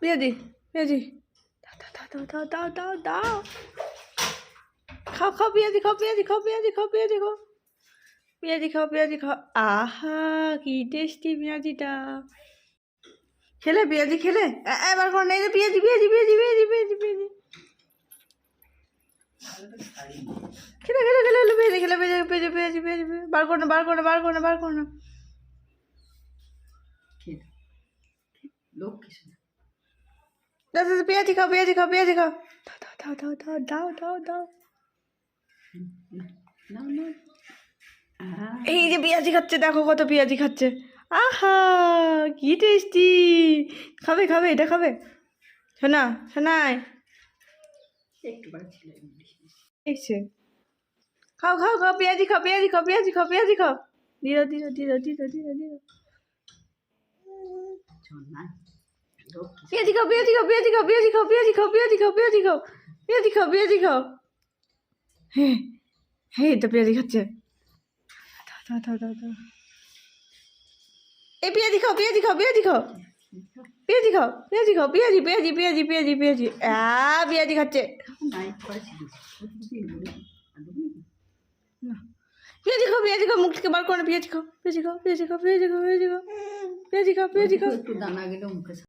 পেঁয়াজি পেঁয়াজি দাও দাও দাও দাও দাও দাও খাও খাও পেঁয়াজি খাও পেঁয়াজি খাও পেঁয়াজি খাও পেঁয়াজি খাও পেঁয়াজি খাও পেঁয়াজি খাও আহা কি টেস্টি পেঁয়াজিটা খেলে পেঁয়াজি খেলে এবার কোন নেই পেঁয়াজি পেঁয়াজি পেঁয়াজি পেঁয়াজি পেঁয়াজি পেঁয়াজি খেলে খেলে খেলে খেলে পেঁয়াজি খেলে পেঁয়াজি পেঁয়াজি পেঁয়াজি পেঁয়াজি বার করো না বার করো না বার করো না বার করো না দাও দাও পেঁয়াজি খাও পেঁয়াজি খাও পেঁয়াজি খাও দাও দাও দাও দাও দাও দাও দাও এই যে পেঁয়াজি খাচ্ছে দেখো কত পেঁয়াজি খাচ্ছে আহা কি টেস্টি খাবে খাবে এটা খাবে শোনা শোনাই একটু এসে খাও খাও খাও পেঁয়াজি খাও পেঁয়াজি খাও পেঁয়াজি খাও পেঁয়াজি খাও দিও দিও দিও দিও দিও দিও পেঁয়াজি খাও পেঁয়াজি খাও পেঁয়াজি খাও পেঁয়াজি খাও পেঁয়াজি খাও পেঁয়াজি খাও পেঁয়াজি খাও পেঁয়াজি খাও পেঁয়াজি খাও হ্যাঁ হ্যাঁ তো পেঁয়াজি খাচ্ছে দাও দাও দাও দাও এই পেঁয়াজি খাও পেঁয়াজি খাও পেঁয়াজি খাও পেঁয়াজি খাও পেঁয়াজি খাও পেঁয়াজি পেঁয়াজি পেঁয়াজি পেঁয়াজি পেঁয়াজি পেঁয়াজি খাচ্ছে পেঁয়াজি খাও পেঁয়াজি খাও মুখ থেকে বার করো পেঁয়াজি খাও পেঁয়াজি খাও পেঁয়াজি খাও পেঁয়াজি খাও পেঁয়াজি খাও পেঁয়াজি খাও পেঁয়াজি খাও একটু দানা গেলে মুখে